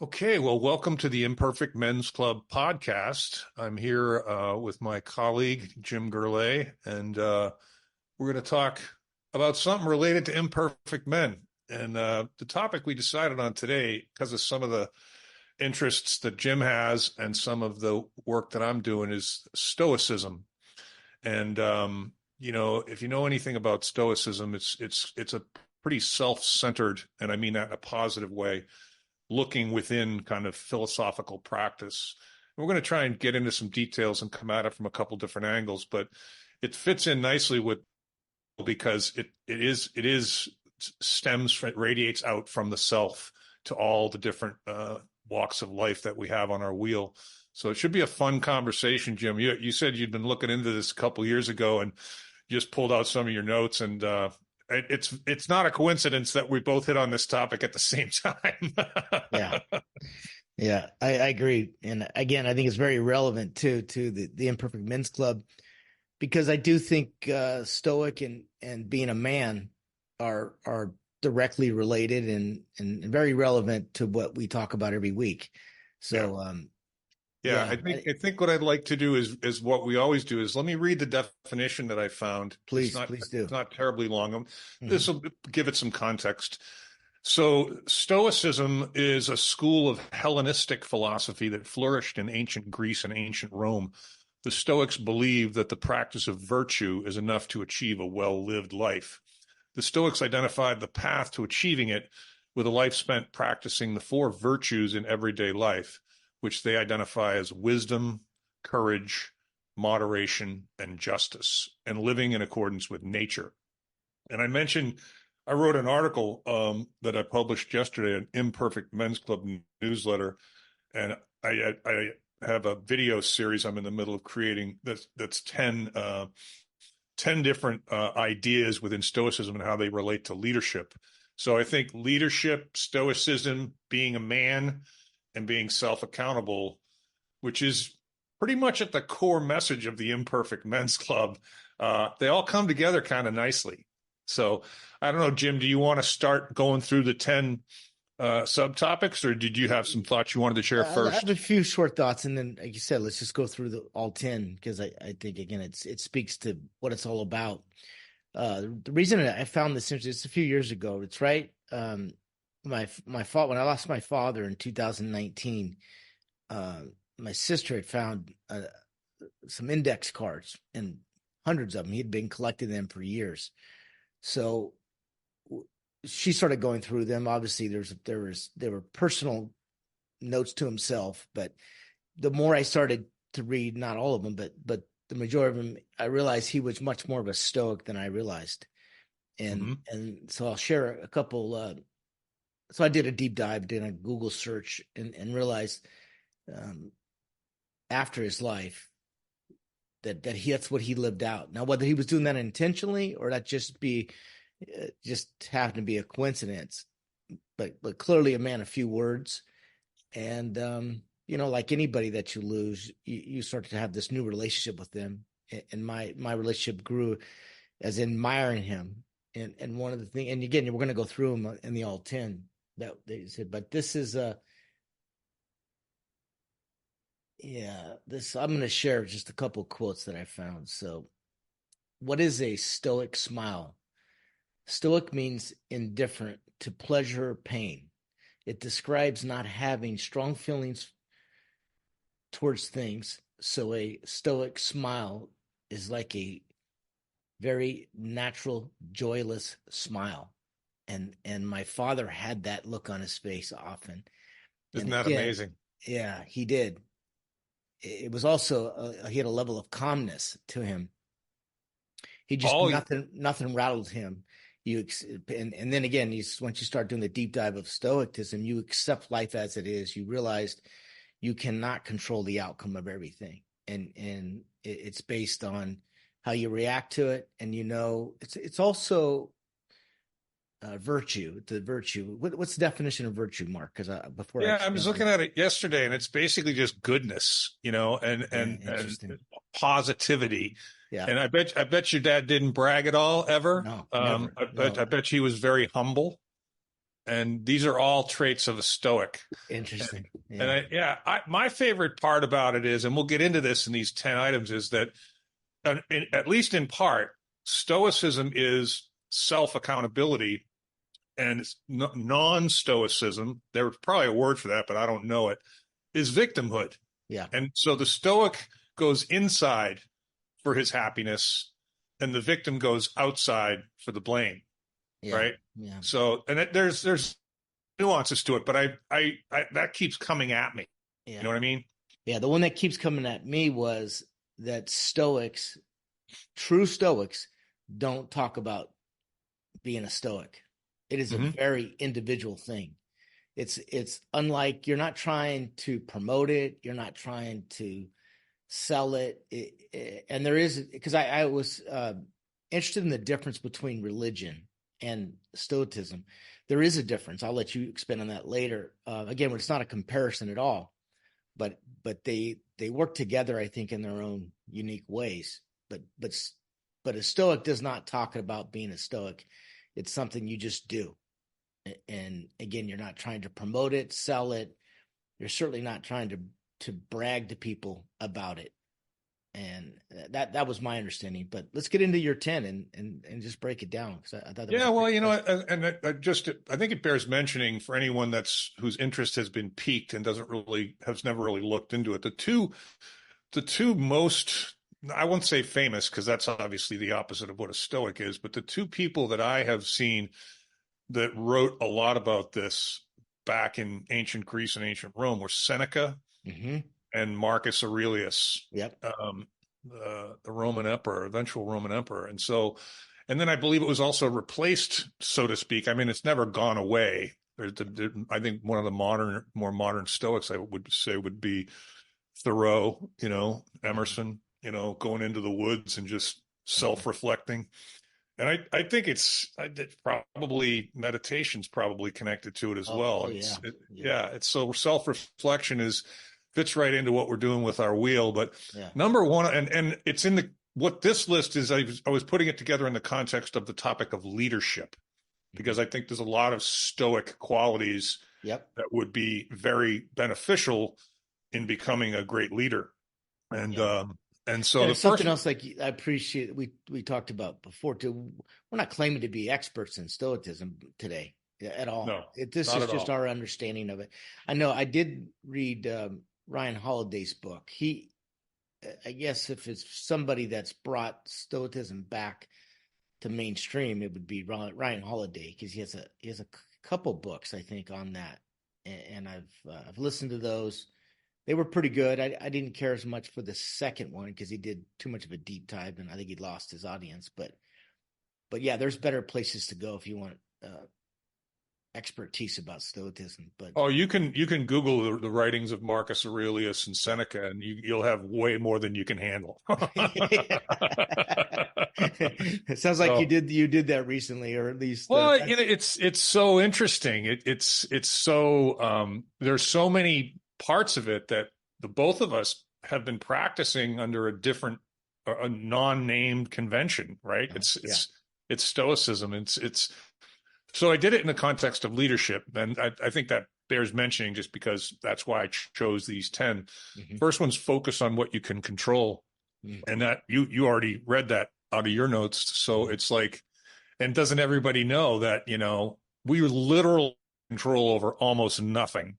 Okay, well, welcome to the Imperfect Men's Club podcast. I'm here with my colleague, Jim Gurley, and we're going to talk about something related to imperfect men. And the topic we decided on today, because of some of the interests that Jim has and some of the work that I'm doing, is Stoicism. And if you know anything about Stoicism, it's a pretty self-centered, and I mean that in a positive way, looking within kind of philosophical practice. We're going to try and get into some details and come at it from a couple different angles, but it fits in nicely with because it radiates out from the self to all the different walks of life that we have on our wheel. So it should be a fun conversation, Jim. You said you'd been looking into this a couple years ago and just pulled out some of your notes, and it's not a coincidence that we both hit on this topic at the same time. Yeah. Yeah, I agree. And again, I think it's very relevant to the Imperfect Men's Club, because I do think Stoic and being a man are directly related and very relevant to what we talk about every week. So I think what I'd like to do is what we always do is let me read the definition that I found. Please do. It's not terribly long. This will give it some context. So Stoicism is a school of Hellenistic philosophy that flourished in ancient Greece and ancient Rome. The Stoics believed that the practice of virtue is enough to achieve a well-lived life. The Stoics identified the path to achieving it with a life spent practicing the four virtues in everyday life, which they identify as wisdom, courage, moderation, and justice, and living in accordance with nature. And I wrote an article that I published yesterday, an Imperfect Men's Club newsletter, and I have a video series I'm in the middle of creating that's 10 different ideas within Stoicism and how they relate to leadership. So I think leadership, Stoicism, being a man, and being self-accountable, which is pretty much at the core message of the Imperfect Men's Club, they all come together kind of nicely. So I don't know, Jim, do you want to start going through the 10 subtopics, or did you have some thoughts you wanted to share first? I have a few short thoughts, and then, like you said, let's just go through all 10, because I think, again, it speaks to what it's all about. The reason I found this interesting, it's a few years ago. It's right. When I lost my father in 2019, my sister had found some index cards, and hundreds of them. He had been collecting them for years. So she started going through them. Obviously, there were personal notes to himself, but the more I started to read, not all of them, but the majority of them, I realized he was much more of a Stoic than I realized. And so I'll share a couple. So I did a deep dive, did a Google search, and realized after his life that that's what he lived out. Now, whether he was doing that intentionally or that just happened to be a coincidence, but clearly a man of few words. And like anybody that you lose, you start to have this new relationship with them. And my relationship grew as admiring him. And one of the things, and again, we're going to go through them in the all 10 that they said, but this is I'm going to share just a couple quotes that I found. So, what is a Stoic smile? Stoic means indifferent to pleasure or pain. It describes not having strong feelings towards things. So a Stoic smile is like a very natural, joyless smile. And my father had that look on his face often. Isn't that amazing? Yeah, he did. It was also he had a level of calmness to him. He just nothing rattled him. And then again, once you start doing the deep dive of Stoicism, you accept life as it is. You realize you cannot control the outcome of everything, and it's based on how you react to it. And it's also virtue. The virtue. What's the definition of virtue, Mark? Because I was looking at it yesterday, and it's basically just goodness, and positivity. Yeah. And I bet your dad didn't brag at all ever. No, never. I bet he was very humble. And these are all traits of a Stoic. Interesting. And Yeah. my favorite part about it is, and we'll get into this in these 10 items, is that at least in part, Stoicism is self-accountability, and non-Stoicism, there's probably a word for that, but I don't know it, is victimhood. Yeah. And so the Stoic goes inside for his happiness, and the victim goes outside for the blame. Yeah. Right. Yeah. So, and there's nuances to it, but I that keeps coming at me. Yeah. You know what I mean? Yeah. The one that keeps coming at me was that Stoics, true Stoics, don't talk about being a Stoic. It is a very individual thing. It's unlike, you're not trying to promote it. You're not trying to sell it. And there is, because I was interested in the difference between religion and Stoicism. There is a difference. I'll let you expand on that later. Again, it's not a comparison at all, but they work together, I think, in their own unique ways. But a Stoic does not talk about being a Stoic. It's something you just do. And again, you're not trying to promote it, sell it. You're certainly not trying to brag to people about it. And that was my understanding. But let's get into your 10 and just break it down, because I thought that Yeah, was well, you know, and I think it bears mentioning for anyone whose interest has been piqued and has never really looked into it. The two most, I won't say famous, because that's obviously the opposite of what a Stoic is, but the two people that I have seen that wrote a lot about this back in ancient Greece and ancient Rome were Seneca and Marcus Aurelius, Yep. the Roman emperor, eventual Roman emperor. And then I believe it was also replaced, so to speak. I mean, it's never gone away. I think one of the more modern Stoics, I would say, would be Thoreau, Emerson, going into the woods and just self-reflecting. And I think it's probably meditation's probably connected to it as well. It's so self-reflection fits right into what we're doing with our wheel. But number one, and it's in what this list is, I was putting it together in the context of the topic of leadership, because I think there's a lot of Stoic qualities that would be very beneficial in becoming a great leader. And so the something else, like, I appreciate we talked about before too. We're not claiming to be experts in Stoicism today at all. No, this is just our understanding of it. I know I did read Ryan Holiday's book. I guess if it's somebody that's brought Stoicism back to mainstream, it would be Ryan Holiday, because he has a couple books, I think, on that, and I've listened to those. They were pretty good. I didn't care as much for the second one because he did too much of a deep dive, and I think he lost his audience. But yeah, there's better places to go if you want expertise about Stoicism. But you can Google the writings of Marcus Aurelius and Seneca, and you'll have way more than you can handle. It sounds like you did that recently, or at least. Well, it's so interesting. It's so there's so many parts of it that the both of us have been practicing under a non-named convention, right? It's Stoicism. It's so I did it in the context of leadership, and I think that bears mentioning, just because that's why I chose these 10. First one's focus on what you can control, and that you already read that out of your notes. So it's like, and doesn't everybody know that we literally control over almost nothing?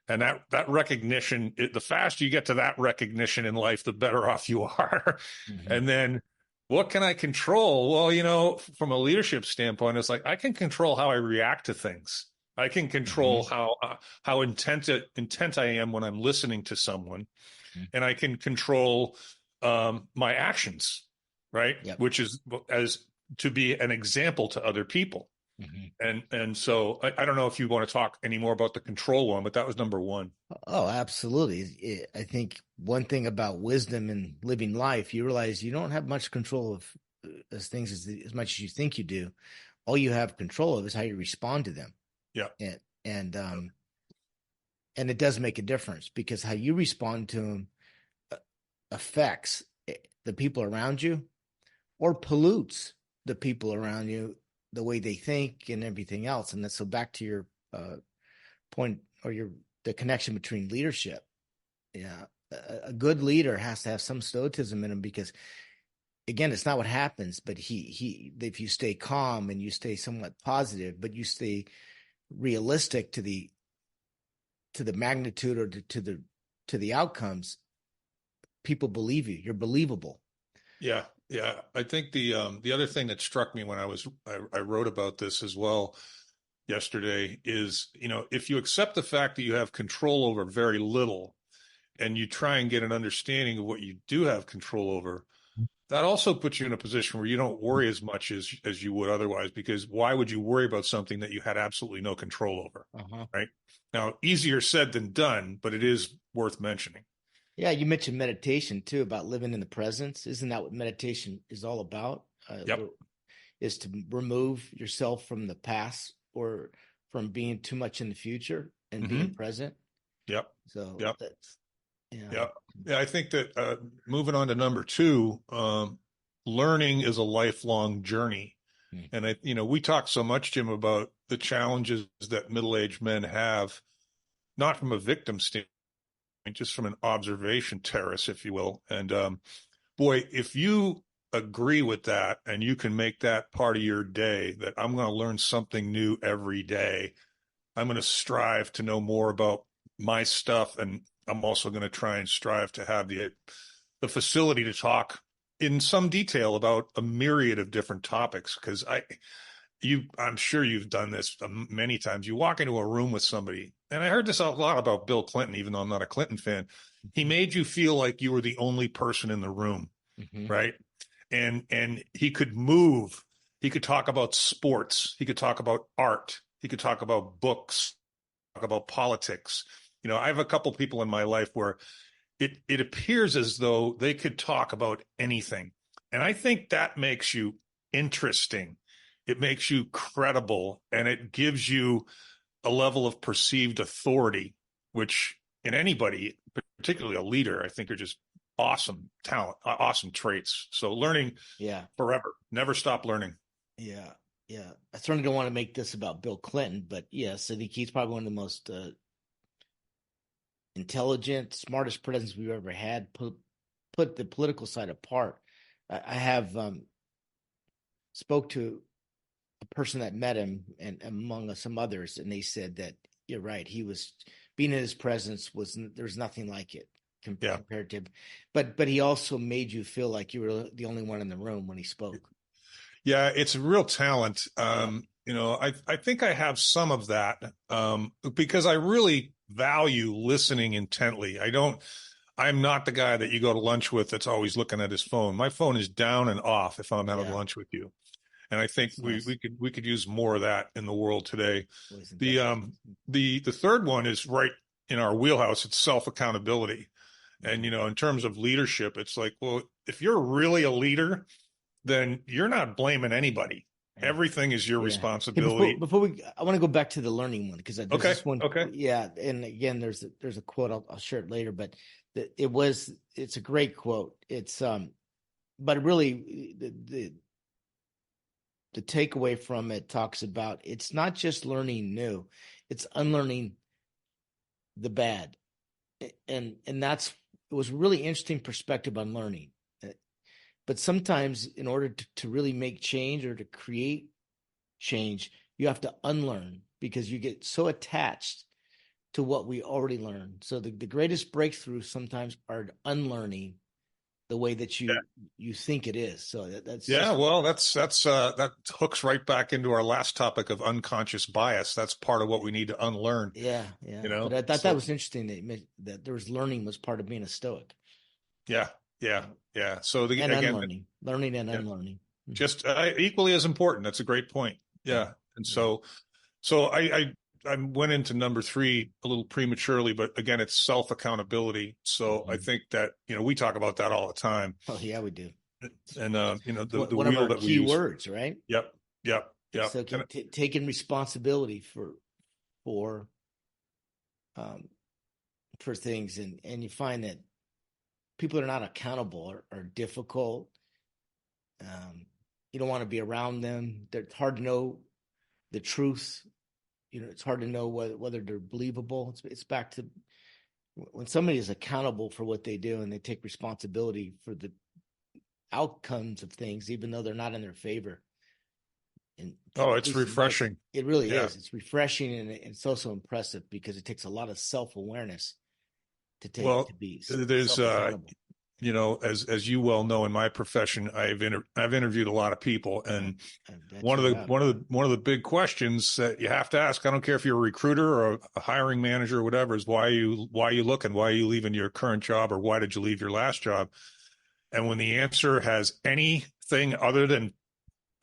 And that recognition, the faster you get to that recognition in life, the better off you are. And then what can I control? Well, from a leadership standpoint, it's like I can control how I react to things. I can control how intent I am when I'm listening to someone, and I can control my actions, right? Which is as to be an example to other people. And so I don't know if you want to talk any more about the control one, but that was number one. Oh, absolutely. I think one thing about wisdom and living life, you realize you don't have much control of things as much as you think you do. All you have control of is how you respond to them. Yeah. And it does make a difference, because how you respond to them affects the people around you, or pollutes the people around you, the way they think and everything else. And that's so back to your point, or the connection between leadership. Yeah, a good leader has to have some stoicism in him, because again, it's not what happens, but if you stay calm and you stay somewhat positive, but you stay realistic to the magnitude or to the outcomes, people believe you. You're believable. Yeah, yeah. I think the other thing that struck me when I wrote about this as well yesterday is, if you accept the fact that you have control over very little and you try and get an understanding of what you do have control over, that also puts you in a position where you don't worry as much as you would otherwise, because why would you worry about something that you had absolutely no control over? Uh-huh. Right? Now, easier said than done, but it is worth mentioning. Yeah, you mentioned meditation too, about living in the presence. Isn't that what meditation is all about? Yep. Is to remove yourself from the past, or from being too much in the future, and being Mm-hmm. present. Yep. So Yep. that's, yeah. Yeah. Yeah. I think that moving on to number two, learning is a lifelong journey. Hmm. And we talk so much, Jim, about the challenges that middle-aged men have, not from a victim standpoint, just from an observation terrace, if you will. And boy, if you agree with that and you can make that part of your day, that I'm going to learn something new every day, I'm going to strive to know more about my stuff, and I'm also going to try and strive to have the facility to talk in some detail about a myriad of different topics. Because I'm sure you've done this many times. You walk into a room with somebody, and I heard this a lot about Bill Clinton, even though I'm not a Clinton fan. He made you feel like you were the only person in the room, Mm-hmm. right? And he could move. He could talk about sports. He could talk about art. He could talk about books, talk about politics. I have a couple people in my life where it appears as though they could talk about anything. And I think that makes you interesting. It makes you credible, and it gives you a level of perceived authority, which in anybody, particularly a leader, I think are just awesome talent, awesome traits. So learning Yeah. forever, never stop learning. Yeah. Yeah. I certainly don't want to make this about Bill Clinton, but yes, I think he's probably one of the most intelligent, smartest presidents we've ever had. Put the political side apart. I have spoke to a person that met him, and among some others, and they said that you're right. He was, being in his presence, there's nothing like it Yeah. compared to him. But he also made you feel like you were the only one in the room when he spoke. Yeah, it's a real talent. I think I have some of that because I really value listening intently. I'm not the guy that you go to lunch with that's always looking at his phone. My phone is down and off if I'm having Yeah. lunch with you. And I think That's we nice. we could use more of that in the world today. Wasn't The that- the third one is right in our wheelhouse. It's self accountability. And in terms of leadership, it's like, well, if you're really a leader, then you're not blaming anybody. Yeah. Everything is your Hey, responsibility. before I want to go back to the learning one, because there's Okay. this one. Okay. Yeah, and again, there's a quote. I'll share it later, but it's a great quote. It's but really the takeaway from it talks about, it's not just learning new, it's unlearning the bad, and that's, it was a really interesting perspective on learning. But sometimes in order to really make change or to create change, you have to unlearn, because you get so attached to what we already learned. So the greatest breakthroughs sometimes are unlearning the way that you think it is. So that's Yeah, just, well, that hooks right back into our last topic of unconscious bias. That's part of what we need to unlearn, yeah. But I thought that So was interesting that there was learning was part of being a Stoic. yeah, yeah, yeah. So And again, unlearning, learning and yeah, unlearning. just equally as important. That's a great point. Yeah. Yeah. And Yeah. so I went into number three a little prematurely, but again, it's self accountability. So I think that, we talk about that all the time. Oh yeah, we do. And the One of wheel our that we key use. words, right? Yep. Yep. Yep. So And taking responsibility for um for things, and you find that people that are not accountable are difficult. You don't want to be around them. It's hard to know the truth. It's hard to know whether they're believable. It's back to when somebody is accountable for what they do and they take responsibility for the outcomes of things, even though they're not in their favor. And it's refreshing. It really is. It's refreshing, and it's also impressive because it takes a lot of self-awareness to be there's as you well know, in my profession, I've interviewed a lot of people, and one of the big questions that you have to ask, I don't care if you're a recruiter or a hiring manager or whatever, is why are you looking? Why are you leaving your current job, or why did you leave your last job? And when the answer has anything other than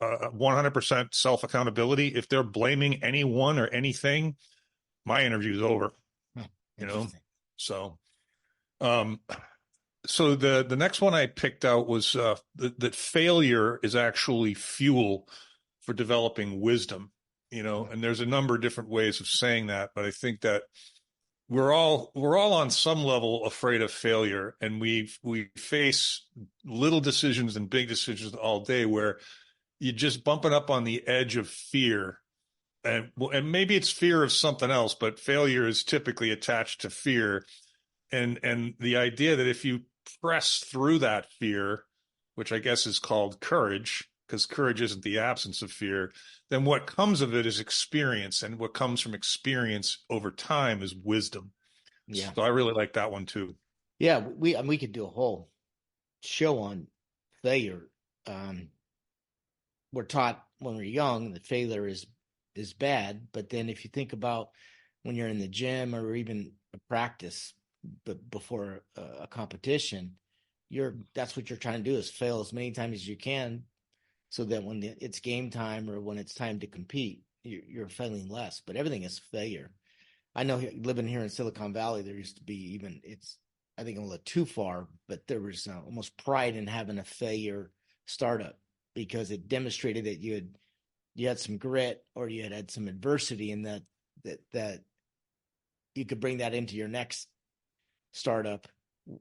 100% self-accountability, if they're blaming anyone or anything, my interview's over. So so the next one I picked out was that failure is actually fuel for developing wisdom, and there's a number of different ways of saying that, but I think that we're all on some level afraid of failure, and we face little decisions and big decisions all day where you're just bumping up on the edge of fear, and maybe it's fear of something else, but failure is typically attached to fear, and the idea that if you press through that fear, which I guess is called courage, because courage isn't the absence of fear, then what comes of it is experience. And what comes from experience over time is wisdom. Yeah. So I really like that one too. Yeah. We could do a whole show on failure. We're taught when we're young that failure is bad. But then if you think about when you're in the gym or even a practice, but before a competition, that's what you're trying to do, is fail as many times as you can, so that when it's game time or when it's time to compete, you're failing less. But everything is failure. I know living here in Silicon Valley, there used to be I think a little too far, but there was almost pride in having a failure startup, because it demonstrated that you had some grit, or you had some adversity, and that you could bring that into your next startup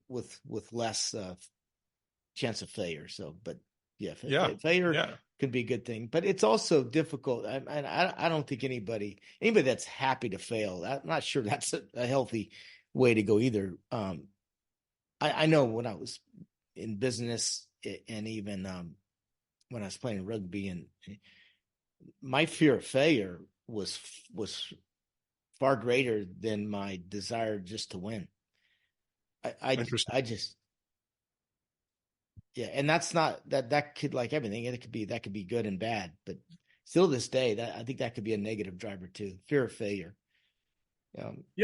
with less chance of failure. So, but failure could be a good thing, but it's also difficult. I don't think anybody that's happy to fail, I'm not sure that's a healthy way to go either. I know when I was in business, and even when I was playing rugby, and my fear of failure was far greater than my desire just to win. I just, and that's not that could, like everything, that could be good and bad, but still this day, I think that could be a negative driver too, fear of failure.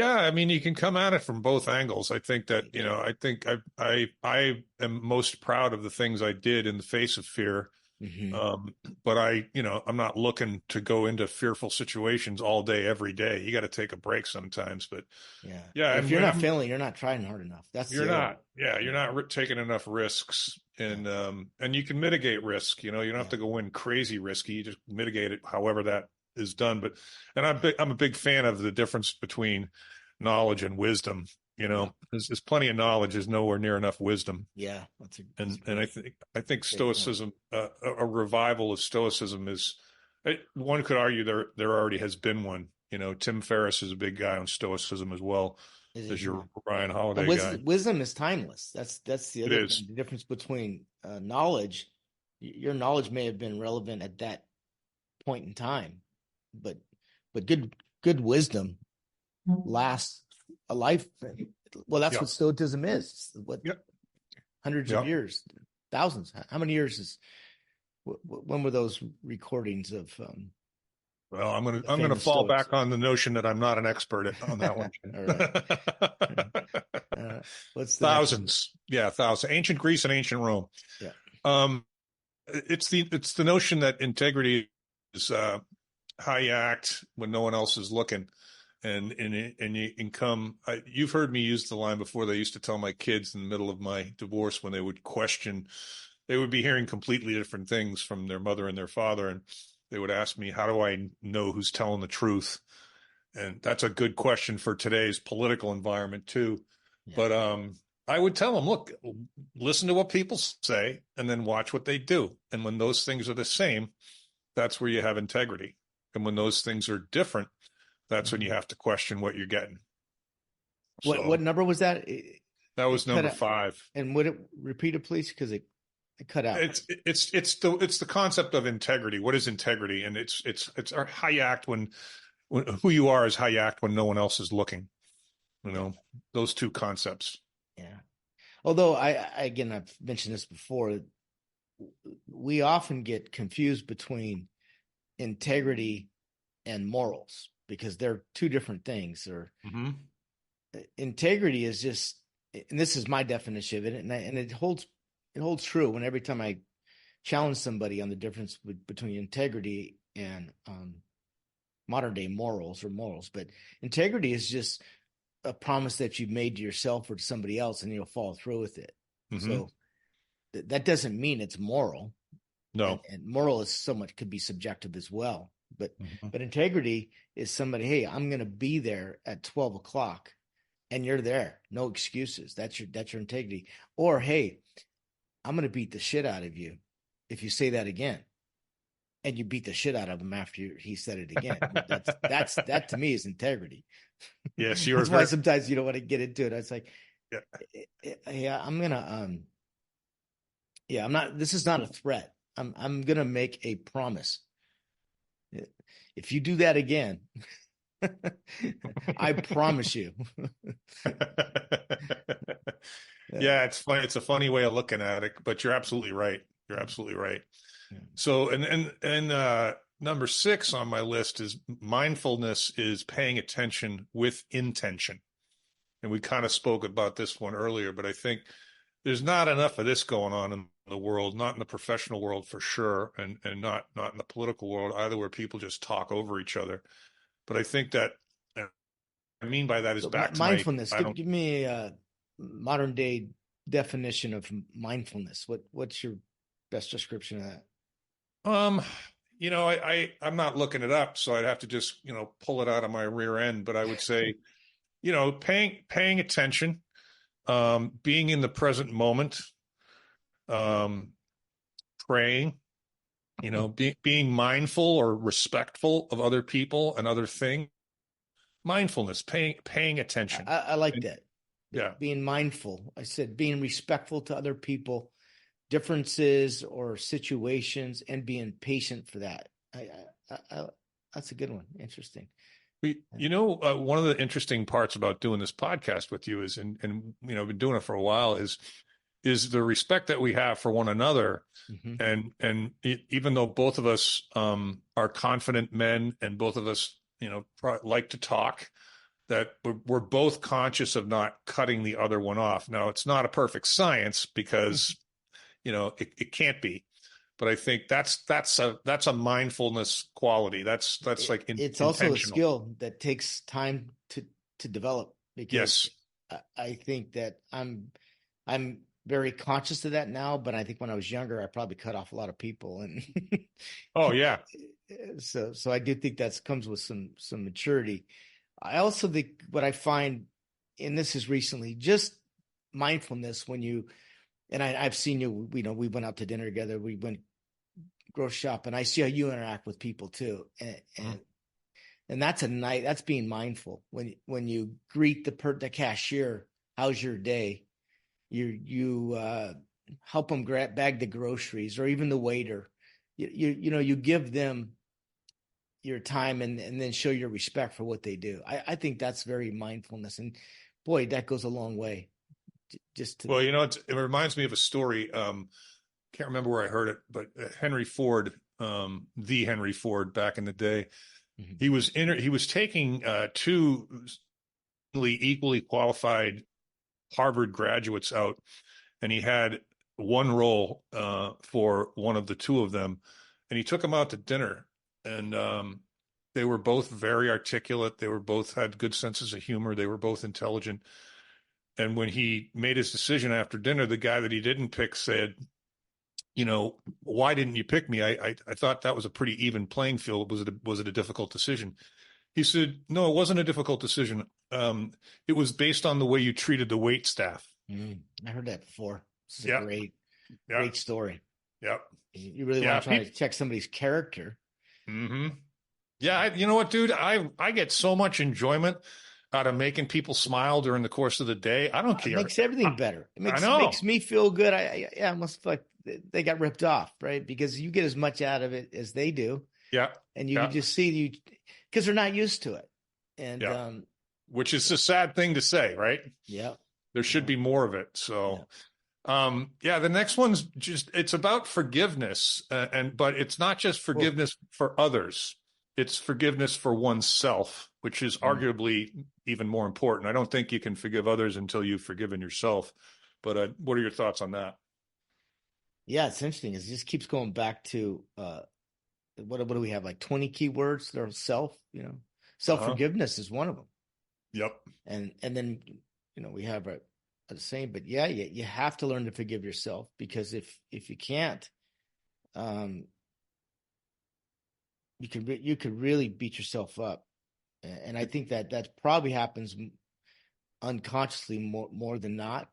I mean, you can come at it from both angles. I think that, I think I am most proud of the things I did in the face of fear. Mm-hmm. But I'm not looking to go into fearful situations all day, every day. You got to take a break sometimes, but if you're not failing, you're not trying hard enough. You're not taking enough risks, and you can mitigate risk. You don't have to go in crazy risky. You just mitigate it however that is done. I'm a big fan of the difference between knowledge and wisdom. There's plenty of knowledge. There's nowhere near enough wisdom. Yeah, and I think Stoicism, a revival of Stoicism one could argue there already has been one. Tim Ferris is a big guy on Stoicism as well. As your Ryan Holiday guy. Wisdom is timeless. That's the other thing. The difference between knowledge. Your knowledge may have been relevant at that point in time, but good wisdom lasts a life. Well, that's what Stoicism is. Hundreds of years, thousands. How many years when were those recordings of? Well, I'm gonna fall Stoics back on the notion that I'm not an expert on that one. All right. What's the thousands? Thousands. Ancient Greece and ancient Rome. Yeah. It's the notion that integrity is how you act when no one else is looking. And you can come. You've heard me use the line before. They used to tell my kids in the middle of my divorce, when they would question, they would be hearing completely different things from their mother and their father, and they would ask me, "How do I know who's telling the truth?" And that's a good question for today's political environment too. Yeah. I would tell them, look, listen to what people say and then watch what they do. And when those things are the same, that's where you have integrity. And when those things are different, that's when you have to question what you're getting. What So number was that? that was It cut number out. 5. And would it repeat it, please? Because it cut out. It's the concept of integrity. What is integrity? And it's how you act when who you are is how you act when no one else is looking. You know, those two concepts. Yeah. Although again, I've mentioned this before, we often get confused between integrity and morals because they're two different things. Or integrity is just, and this is my definition of it, and it holds true when every time I challenge somebody on the difference between integrity and modern day morals. But integrity is just a promise that you've made to yourself or to somebody else, and you'll follow through with it. So that doesn't mean it's moral. No. And moral is somewhat could be subjective as well. But integrity is somebody, hey, I'm going to be there at 12 o'clock and you're there. No excuses. That's your integrity. Or, hey, I'm going to beat the shit out of you if you say that again. And you beat the shit out of him after he said it again. That to me is integrity. Yes, that's why sometimes you don't want to get into it. It's like, I'm not. This is not a threat. I'm gonna make a promise. If you do that again, I promise you. Yeah, it's funny. It's a funny way of looking at it, but you're absolutely right. You're absolutely right. Yeah. So, and number 6 on my list is mindfulness is paying attention with intention. And we kind of spoke about this one earlier, but I think there's not enough of this going on in the world, not in the professional world for sure, and not in the political world either, where people just talk over each other. But I think that I mean by that is so back to mindfulness. Give me a modern day definition of mindfulness. What's your best description of that? I'm not looking it up, so I'd have to just, pull it out of my rear end. But I would say, paying attention, being in the present moment, praying, being mindful or respectful of other people and other things. Mindfulness, paying attention. I like that. Yeah. Being mindful. I said being respectful to other people, differences or situations, and being patient for that. That's a good one. Interesting. One of the interesting parts about doing this podcast with you is, and been doing it for a while, is the respect that we have for one another. And even though both of us are confident men and both of us, like to talk, that we're both conscious of not cutting the other one off. Now, it's not a perfect science because it can't be, but I think that's a mindfulness quality. That's like it's also a skill that takes time to develop. Because I think that I'm very conscious of that now, but I think when I was younger, I probably cut off a lot of people. And oh yeah, so I do think that comes with some maturity. I also think what I find, and this is recently, just mindfulness when you. And I've seen you, we went out to dinner together. We went grocery shop, and I see how you interact with people too. And that's that's being mindful. When you greet the cashier, how's your day? You help them bag the groceries, or even the waiter. You give them your time and then show your respect for what they do. I think that's very mindfulness, and boy, that goes a long way. Well, it reminds me of a story. Can't remember where I heard it, but Henry Ford, the Henry Ford back in the day, he was taking 2 equally qualified Harvard graduates out, and he had one role for one of the 2 of them, and he took them out to dinner, and they were both very articulate. They were both had good senses of humor. They were both intelligent. And when he made his decision after dinner, the guy that he didn't pick said, why didn't you pick me? I thought that was a pretty even playing field. Was it a difficult decision? He said, no, it wasn't a difficult decision. It was based on the way you treated the wait staff. I heard that before. This is a Yeah. Yeah. great story. Yep. You really Yeah. want to try to check somebody's character. Mm-hmm. Yeah. You know what, dude? I get so much enjoyment out of making people smile during the course of the day. I don't It care. makes everything better. It I makes know. me feel good. I almost feel like they got ripped off, right? Because you get as much out of it as they do, Yeah. and you Yeah. can just see because they're not used to it. And Yeah. Which is a sad thing to say, right? yeah, There should be more of it. yeah. So, yeah, the next one's just, it's about forgiveness. But it's not just Cool. forgiveness for others. It's forgiveness for oneself, which is arguably even more important. I don't think you can forgive others until you've forgiven yourself. But what are your thoughts on that? Yeah, it's interesting. It just keeps going back to what do we have, like 20 keywords that are self Uh-huh. forgiveness is one of them. Yep. And then we have a saying, but yeah, you have to learn to forgive yourself, because if you can't, you could really beat yourself up. And I think that probably happens unconsciously more than not,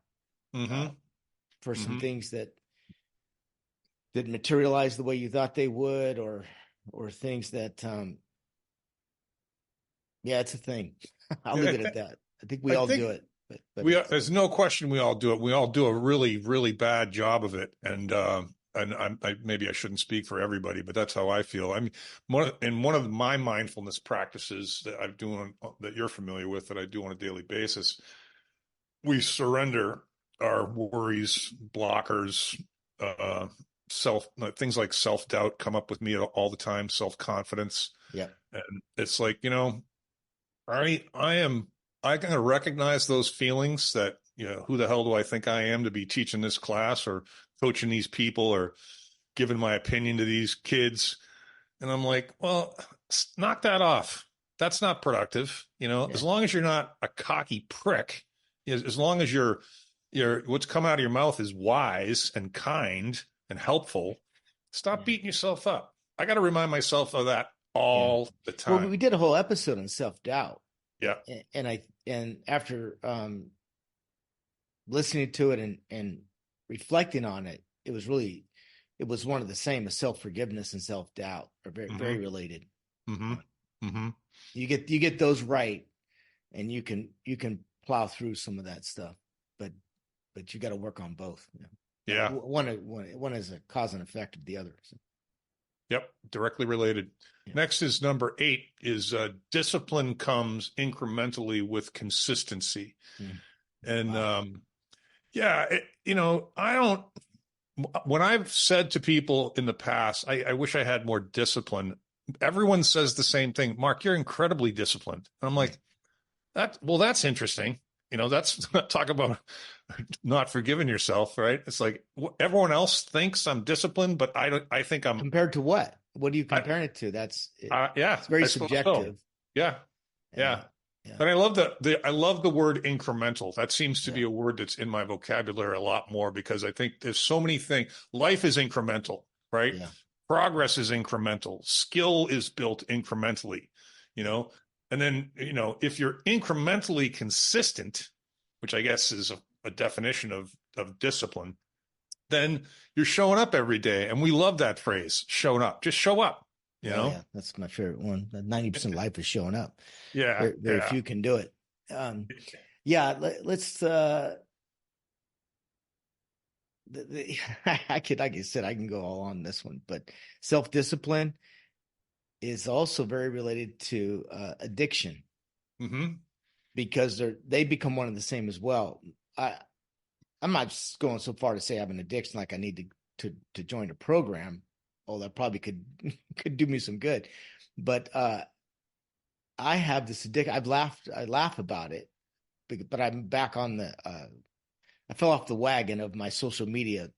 Mm-hmm. for some Mm-hmm. things that materialize the way you thought they would, or things that yeah, it's a thing. I'll leave it at that. I think we I all think do it, but it's, there's no question we all do it. We all do a really, really bad job of it. And maybe I shouldn't speak for everybody, but that's how I feel. I mean, one of my mindfulness practices that I'm doing, that you're familiar with, that I do on a daily basis, we surrender our worries, blockers, uh, things like self-doubt come up with me all the time, self-confidence. yeah, And it's like, I kind of recognize those feelings that, who the hell do I think I am to be teaching this class or coaching these people or giving my opinion to these kids? And I'm like, well, knock that off. That's not productive. yeah, As long as you're not a cocky prick, as long as what's come out of your mouth is wise and kind and helpful, stop yeah, beating yourself up. I got to remind myself of that yeah. all the Well, time. we did a whole episode on self-doubt, Yeah. and after listening to it and reflecting on it, it was one of the same as self-forgiveness and self-doubt are very, Mm-hmm. very related. Mm-hmm. Mm-hmm. You get those right, and you can plow through some of that stuff, but you got to work on both. Yeah. One is a cause and effect of the other. So. Yep. Directly related. Yeah. Next is number 8 is discipline comes incrementally with consistency. And Wow. yeah, I don't, when I've said to people in the past, I wish I had more discipline. Everyone says the same thing. Mark, you're incredibly disciplined. And I'm like, that's interesting. That's talk about not forgiving yourself, right? It's like everyone else thinks I'm disciplined, but I think I'm Compared to what? What are you comparing it to? yeah, It's very I suppose so. subjective. Yeah. Yeah. Yeah. But I love I love the word incremental. That seems to Yeah. be a word that's in my vocabulary a lot more, because I think there's so many things. Life is incremental, right? Yeah. Progress is incremental. Skill is built incrementally, and then, if you're incrementally consistent, which I guess is a definition of discipline, then you're showing up every day. And we love that phrase, showing up. Just show up, Yeah, that's my favorite one. 90% of life is showing up. Yeah. Very few can do it. Yeah, let's like I said, I can go all on this one, but self-discipline is also very related to addiction. Mm-hmm. Because they become one and the same as well. I'm not going so far to say I have an addiction, like I need to join a program. Oh, that probably could do me some good. But I have this addiction. I laugh about it, but I'm back on I fell off the wagon of my social media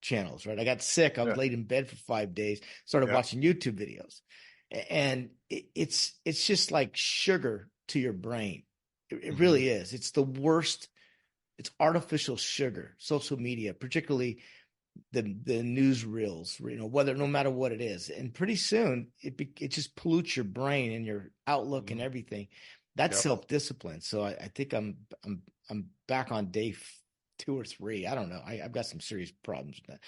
channels, right? I got sick. I was laid in bed for 5 days, started watching YouTube videos. And it's just like sugar to your brain. It really is. It's the worst. It's artificial sugar, social media, particularly the news reels, no matter what it is. And pretty soon it just pollutes your brain and your outlook and everything. That's self-discipline. So I think I'm back on day 2 or 3. I don't know. I've got some serious problems with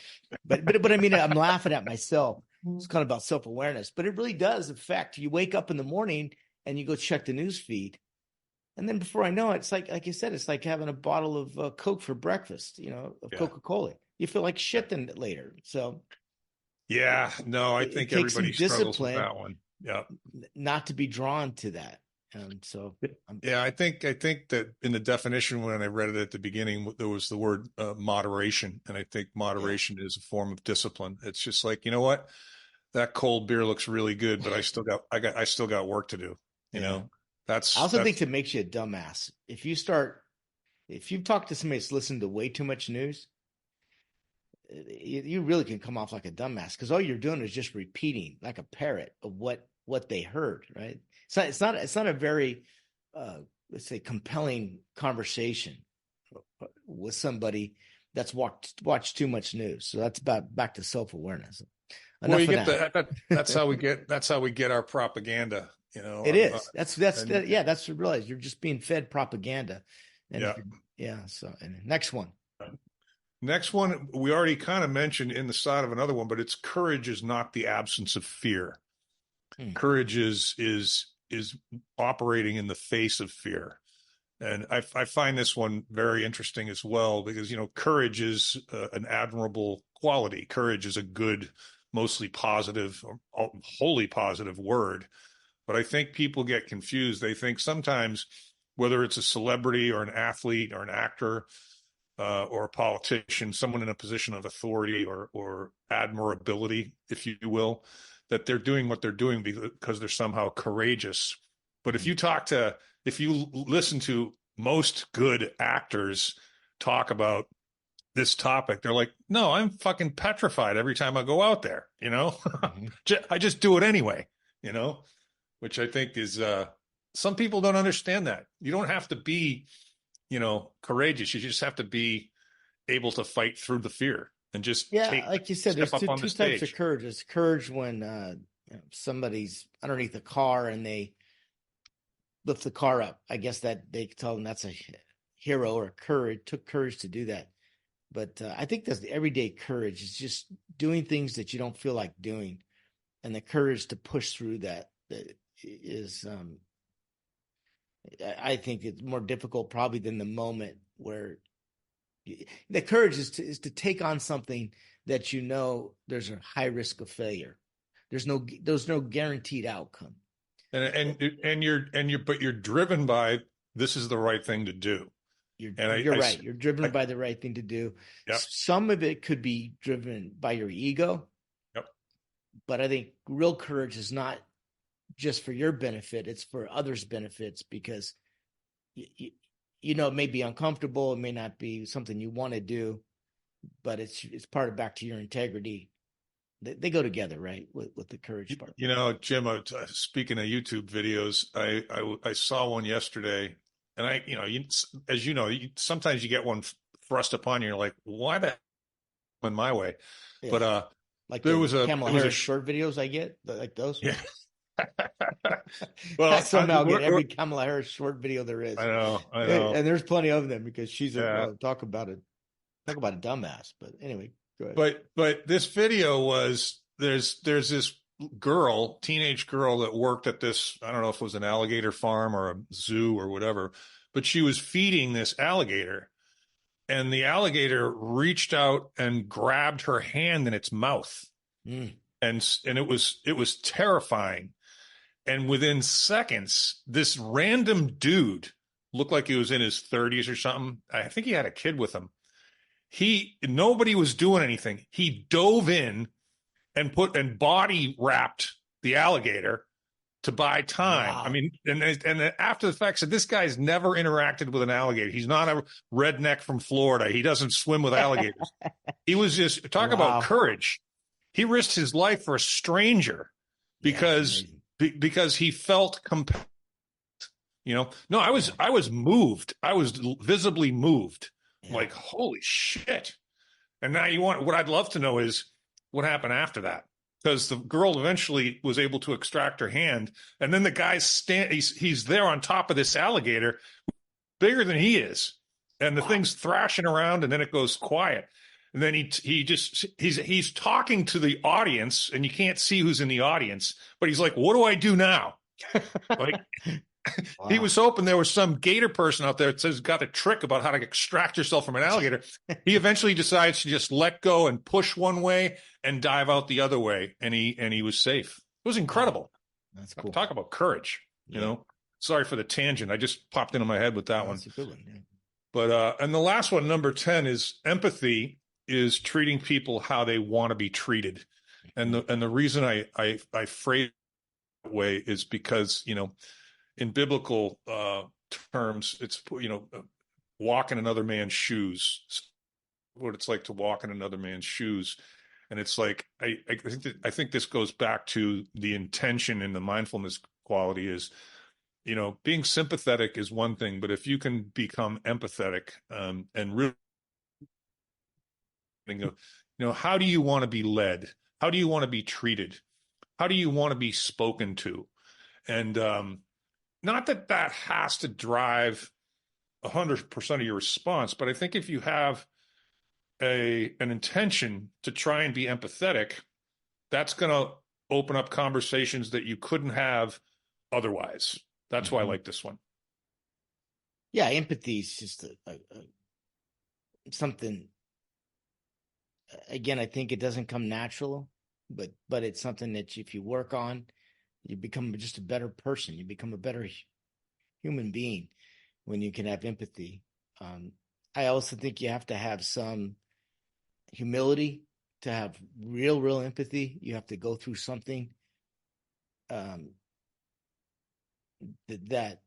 that. But I mean, I'm laughing at myself. It's kind of about self-awareness, but it really does affect. You wake up in the morning and you go check the news feed. And then before I know it, it's like you said, it's like having a bottle of Coke for breakfast, of Coca-Cola. You feel like shit then later. So yeah, no, I it think takes some everybody struggles with discipline that one. Yeah. not to be drawn to that. So Yeah, I think that in the definition when I read it at the beginning, there was the word moderation, and I think moderation is a form of discipline. It's just like, you know what, that cold beer looks really good, but I still got work to do. You know, I also think it makes you a dumbass if you've talked to somebody that's listened to way too much news. You really can come off like a dumbass because all you're doing is just repeating like a parrot of what they heard, right? It's not a very let's say compelling conversation with somebody that's watched too much news. So that's back to self-awareness. Well, you get that. That's how we get our propaganda. It is. That's what you realize. You're just being fed propaganda. And So and next one. Next one, we already kind of mentioned in the side of another one, but it's courage is not the absence of fear. Courage is operating in the face of fear. And I find this one very interesting as well, because, courage is an admirable quality. Courage is a good, mostly positive, wholly positive word. But I think people get confused. They think sometimes, whether it's a celebrity or an athlete or an actor, or a politician, someone in a position of authority or admirability, if you will, that they're doing what they're doing because they're somehow courageous. But if you listen to most good actors talk about this topic, they're like, no, I'm fucking petrified every time I go out there, I just do it anyway, which I think is, some people don't understand that. You don't have to be courageous. You just have to be able to fight through the fear and just like you said, there's two types of courage. There's courage when somebody's underneath a car and they lift the car up. I guess that they tell them that's a hero or took courage to do that. But I think that's the everyday courage. It's just doing things that you don't feel like doing, and the courage to push through that is. I think it's more difficult probably than the moment where the courage is to take on something that there's a high risk of failure. There's no guaranteed outcome. And you're driven by this is the right thing to do. You're right. You're driven by the right thing to do. Yep. Some of it could be driven by your ego. Yep. But I think real courage is not just for your benefit, it's for others' benefits, because it may be uncomfortable, it may not be something you want to do, but it's part of back to your integrity. They go together, right? With the courage part. Jim, speaking of YouTube videos, I saw one yesterday, and sometimes you get one thrust upon you, you're like, why the hell in my way? Yeah. But like there was Kamala Harris short videos I get, like those. Yeah. Well, I somehow get every Kamala Harris short video there is. I know, and there's plenty of them because she's talk about a dumbass. But anyway, go ahead. But this video was there's this teenage girl that worked at this, I don't know if it was an alligator farm or a zoo or whatever, but she was feeding this alligator, and the alligator reached out and grabbed her hand in its mouth, and it was terrifying. And within seconds, this random dude looked like he was in his 30s or something. I think he had a kid with him. Nobody was doing anything. He dove in and body wrapped the alligator to buy time. Wow. I mean, and after the fact said, this guy's never interacted with an alligator. He's not a redneck from Florida. He doesn't swim with alligators. He was just about courage. He risked his life for a stranger because he felt compelled. No, I was moved. I was visibly moved. Yeah. Like, holy shit. And now what I'd love to know is what happened after that. Because the girl eventually was able to extract her hand. And then the guy's he's there on top of this alligator, bigger than he is. and the thing's thrashing around, and then it goes quiet. And then he's talking to the audience, and you can't see who's in the audience, but he's like, "What do I do now?" Like, he was hoping there was some gator person out there that says got a trick about how to extract yourself from an alligator. He eventually decides to just let go and push one way and dive out the other way, and he was safe. It was incredible. That's cool. Talk about courage. You know. Sorry for the tangent. I just popped into my head with that one. That's a good one. Yeah. But and the last one, number 10, is empathy is treating people how they want to be treated. And the reason I phrase it that way is because, you know, in biblical terms, it's, you know, walk in another man's shoes, what it's like to walk in another man's shoes. And it's like, I think this goes back to the intention and the mindfulness quality is, you know, being sympathetic is one thing, but if you can become empathetic and really, you know, how do you want to be led? How do you want to be treated? How do you want to be spoken to? And not that that has to drive 100% of your response, but I think if you have an intention to try and be empathetic, that's going to open up conversations that you couldn't have otherwise. That's why I like this one. Yeah, empathy is just something. Again, I think it doesn't come natural, but it's something that if you work on, you become just a better person. You become a better human being when you can have empathy. I also think you have to have some humility to have real empathy. You have to go through something that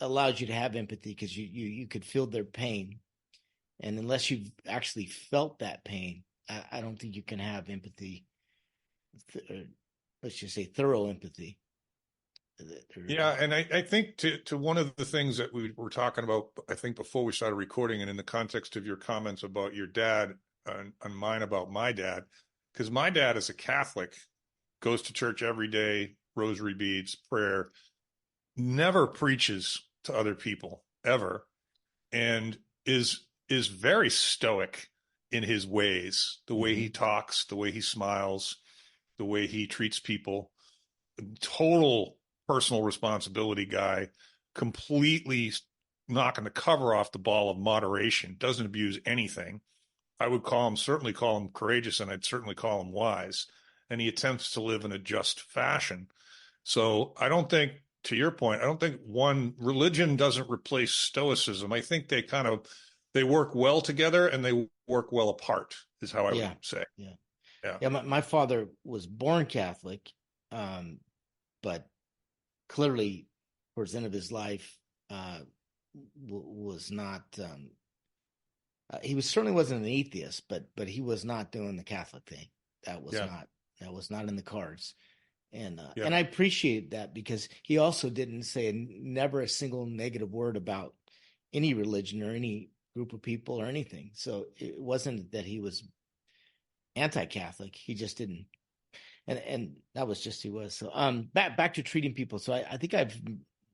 allows you to have empathy, because you could feel their pain, and unless you've actually felt that pain, I don't think you can have empathy. Let's just say thorough empathy. Yeah, and I think to one of the things that we were talking about, I think before we started recording, and in the context of your comments about your dad and mine about my dad, because my dad is a Catholic, goes to church every day, rosary beads, prayer, never preaches to other people ever, and is very stoic in his ways, the way he talks, the way he smiles, the way he treats people. Total personal responsibility guy, completely knocking the cover off the ball of moderation, doesn't abuse anything. I would certainly call him courageous, and I'd certainly call him wise. And he attempts to live in a just fashion. So I don't think, to your point, I don't think religion doesn't replace stoicism. I think they work well together, and they work well apart, is how I would say. Yeah. My father was born Catholic, but clearly towards the end of his life was not. He certainly wasn't an atheist, but he was not doing the Catholic thing. That was not in the cards. And I appreciate that, because he also didn't say never a single negative word about any religion or any group of people or anything. So it wasn't that he was anti-Catholic. He just didn't. And that was just he was. So back to treating people. So I think I've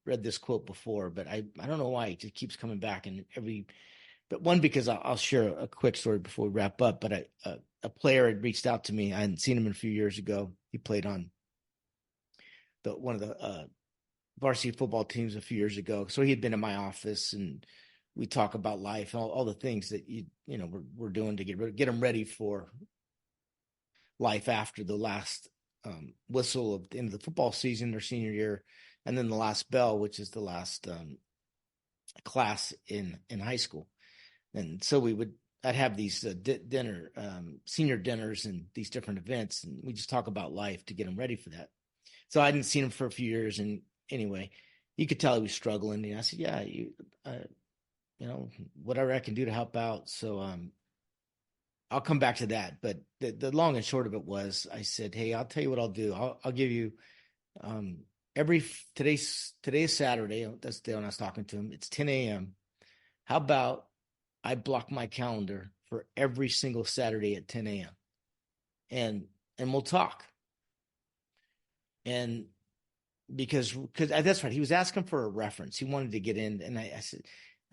read this quote before, but I don't know why it just keeps coming back. And because I'll share a quick story before we wrap up. But a player had reached out to me. I hadn't seen him a few years ago. He played on one of the varsity football teams a few years ago. So he had been in my office, and we talk about life, all the things that we're doing to get him ready for life after the last whistle of the end of the football season, their senior year, and then the last bell, which is the last class in high school. And so I'd have these senior dinners and these different events, and we just talk about life to get him ready for that. So I hadn't seen him for a few years, and anyway, you could tell he was struggling. And I said, "Yeah, whatever I can do to help out." So I'll come back to that. But the long and short of it was, I said, "Hey, I'll tell you what I'll do. I'll give you today's Saturday. That's the day when I was talking to him. It's 10 a.m. How about I block my calendar for every single Saturday at 10 a.m. and we'll talk." And because that's right, he was asking for a reference. He wanted to get in, and I said,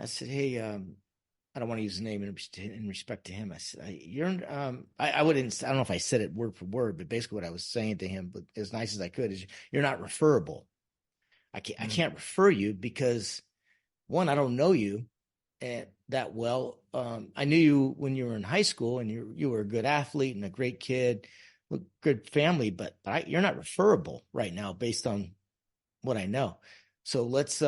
I said, hey, I don't want to use his name in respect to him. I said, I wouldn't, I don't know if I said it word for word, but basically what I was saying to him, but as nice as I could, is you're not referable. I can't refer you because one, I don't know you that well. I knew you when you were in high school, and you were a good athlete and a great kid, good family, but you're not referable right now based on what I know. So let's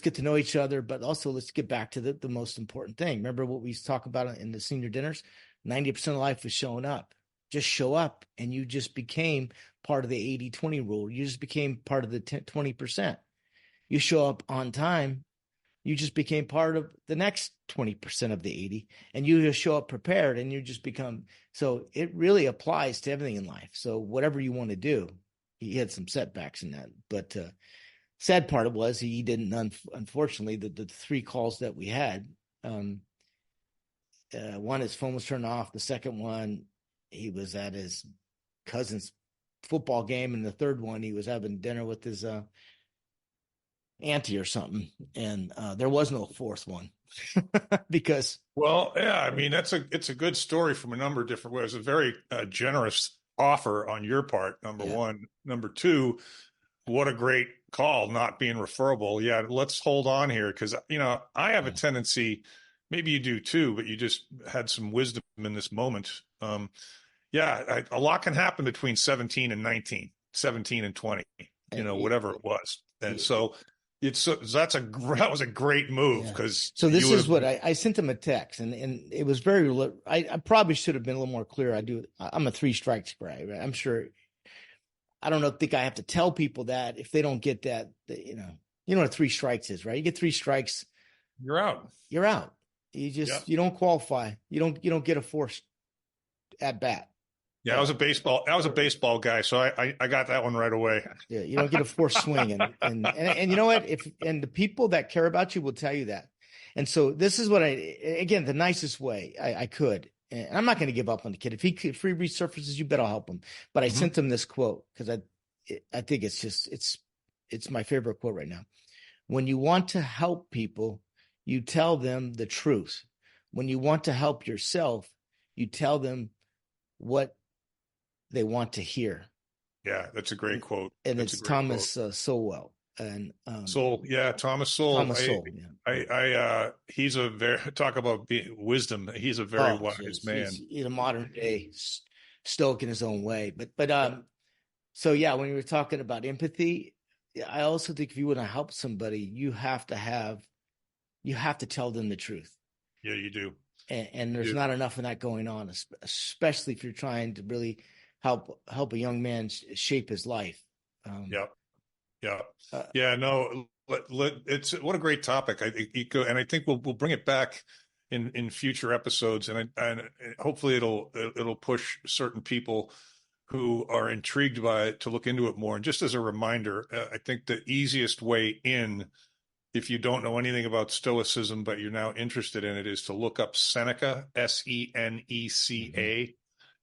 get to know each other, but also let's get back to the most important thing. Remember what we used to talk about in the senior dinners? 90% of life is showing up. Just show up, and you just became part of the 80-20 rule. You just became part of the 20%. You show up on time, you just became part of the next 20% of the 80, and you just show up prepared, and you just become. So it really applies to everything in life. So whatever you want to do, he had some setbacks in that, but sad part of was he didn't, unfortunately, the three calls that we had, one, his phone was turned off. The second one, he was at his cousin's football game. And the third one, he was having dinner with his auntie or something. And there was no fourth one because. Well, yeah, I mean, it's a good story from a number of different ways. A very generous offer on your part, number one. Number two, what a great call, not being referable. Yeah, let's hold on here because, I have a tendency, maybe you do too, but you just had some wisdom in this moment. A lot can happen between 17 and 19, 17 and 20, whatever it was. And so that was a great move because. So this is what I sent him a text, and it was very. I probably should have been a little more clear. I'm a 3 strikes guy. Right? I'm sure. I don't think I have to tell people that if they don't get that, you know what 3 strikes is, right? You get 3 strikes, you're out. You're out. You just you don't qualify. You don't get a forced at bat. Yeah, I was a baseball guy, so I got that one right away. Yeah, you don't get a forced swing, and you know what? And the people that care about you will tell you that. And so this is what the nicest way I could. And I'm not going to give up on the kid. If he resurfaces, you bet I'll help him. But I sent him this quote because I think it's my favorite quote right now. When you want to help people, you tell them the truth. When you want to help yourself, you tell them what they want to hear. Yeah, that's a great quote. And it's Thomas Sowell. And Thomas Sowell. Thomas Sowell. He's a very talk about wisdom. He's a very wise man. He's a modern day stoic in his own way. But so when you were talking about empathy, I also think if you want to help somebody, you have to tell them the truth. Yeah, you do. And there's not enough of that going on, especially if you're trying to really help a young man shape his life. It's what a great topic. I think we'll bring it back in future episodes, and hopefully it'll push certain people who are intrigued by it to look into it more. And just as a reminder, I think the easiest way in, if you don't know anything about Stoicism but you're now interested in it, is to look up Seneca, Seneca,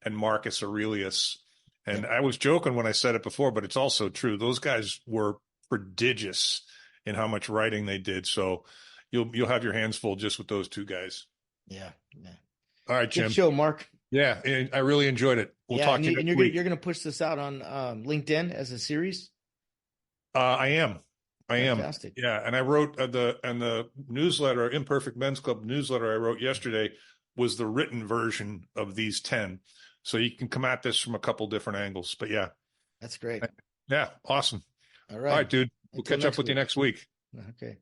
and Marcus Aurelius. And I was joking when I said it before, but it's also true. Those guys were prodigious in how much writing they did. So you'll have your hands full just with those 2 guys. Yeah. All right, Jim. Good show, Mark. Yeah, I really enjoyed it. We'll talk to you next week. You're going to push this out on LinkedIn as a series? I am. Fantastic. Yeah, and I wrote the newsletter, Imperfect Men's Club newsletter I wrote yesterday was the written version of these 10. So you can come at this from a couple different angles. But yeah. That's great. Yeah, awesome. All right. All right, dude. We'll catch up with you next week. Okay.